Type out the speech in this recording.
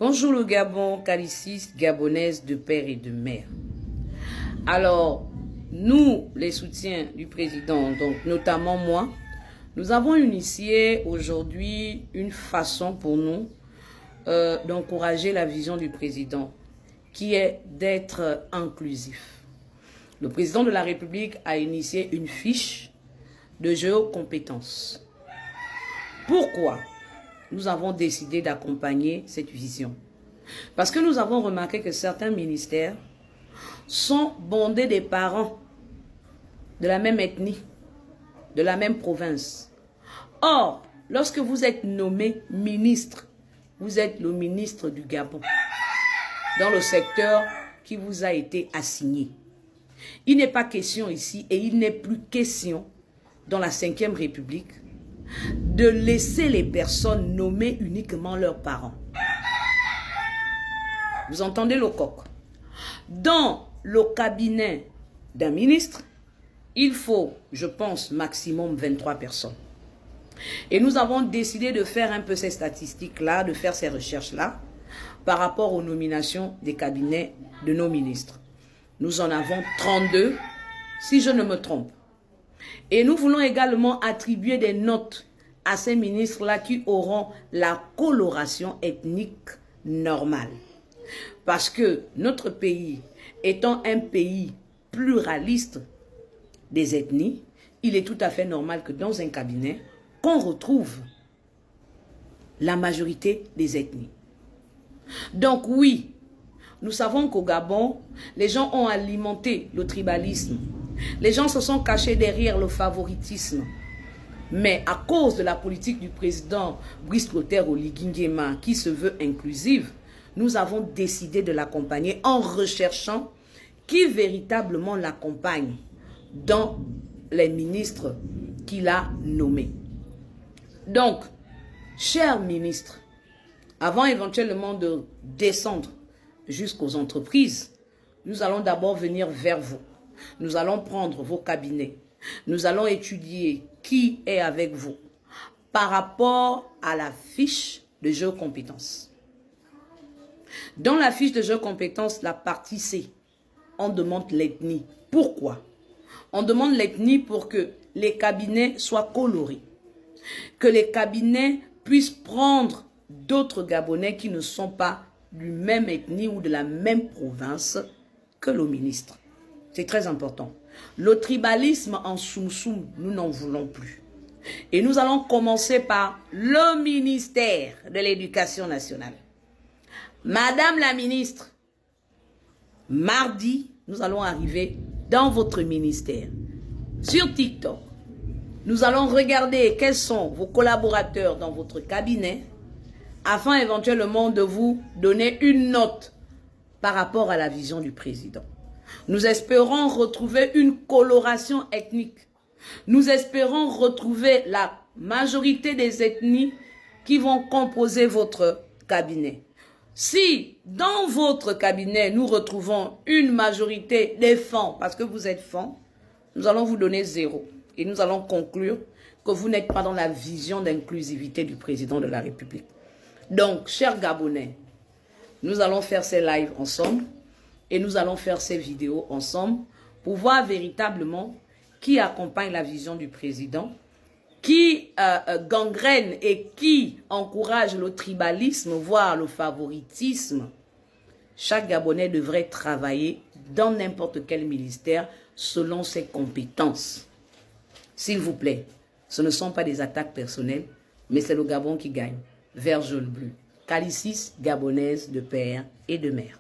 Bonjour le Gabon, Calicis, gabonaise de père et de mère. Alors, nous, les soutiens du président, donc notamment moi, nous avons initié aujourd'hui une façon pour nous d'encourager la vision du président, qui est d'être inclusif. Le président de la République a initié une fiche de géocompétences. Pourquoi nous avons décidé d'accompagner cette vision? Parce que nous avons remarqué que certains ministères sont bondés des parents de la même ethnie, de la même province. Or, lorsque vous êtes nommé ministre, vous êtes le ministre du Gabon, dans le secteur qui vous a été assigné. Il n'est pas question ici, et il n'est plus question dans la 5e République, de laisser les personnes nommer uniquement leurs parents. Vous entendez le coq? Dans le cabinet d'un ministre, il faut, je pense, maximum 23 personnes. Et nous avons décidé de faire un peu ces statistiques-là, de faire ces recherches-là, par rapport aux nominations des cabinets de nos ministres. Nous en avons 32, si je ne me trompe. Et nous voulons également attribuer des notes à ces ministres-là qui auront la coloration ethnique normale. Parce que notre pays, étant un pays pluraliste des ethnies, il est tout à fait normal que dans un cabinet, qu'on retrouve la majorité des ethnies. Donc oui, nous savons qu'au Gabon, les gens ont alimenté le tribalisme. Les gens se sont cachés derrière le favoritisme. Mais à cause de la politique du président Brice Clotaire Oligui Nguema, qui se veut inclusive, nous avons décidé de l'accompagner en recherchant qui véritablement l'accompagne dans les ministres qu'il a nommés. Donc, chers ministres, avant éventuellement de descendre jusqu'aux entreprises, nous allons d'abord venir vers vous. Nous allons prendre vos cabinets. Nous allons étudier qui est avec vous par rapport à la fiche de géocompétences. Dans la fiche de géocompétences, la partie C, on demande l'ethnie. Pourquoi? On demande l'ethnie pour que les cabinets soient colorés. Que les cabinets puissent prendre d'autres Gabonais qui ne sont pas du même ethnie ou de la même province que le ministre. C'est très important. Le tribalisme en soum-soum, nous n'en voulons plus. Et nous allons commencer par le ministère de l'Éducation nationale. Madame la ministre, mardi, nous allons arriver dans votre ministère. Sur TikTok, nous allons regarder quels sont vos collaborateurs dans votre cabinet afin éventuellement de vous donner une note par rapport à la vision du président. Nous espérons retrouver une coloration ethnique. Nous espérons retrouver la majorité des ethnies qui vont composer votre cabinet. Si dans votre cabinet, nous retrouvons une majorité des femmes, parce que vous êtes femmes, nous allons vous donner 0. Et nous allons conclure que vous n'êtes pas dans la vision d'inclusivité du président de la République. Donc, chers Gabonais, nous allons faire ces lives ensemble et nous allons faire ces vidéos ensemble pour voir véritablement qui accompagne la vision du président, qui gangrène et qui encourage le tribalisme, voire le favoritisme. Chaque Gabonais devrait travailler dans n'importe quel ministère selon ses compétences. S'il vous plaît, ce ne sont pas des attaques personnelles, mais c'est le Gabon qui gagne. Vert, jaune, bleu. Calicis, gabonaise de père et de mère.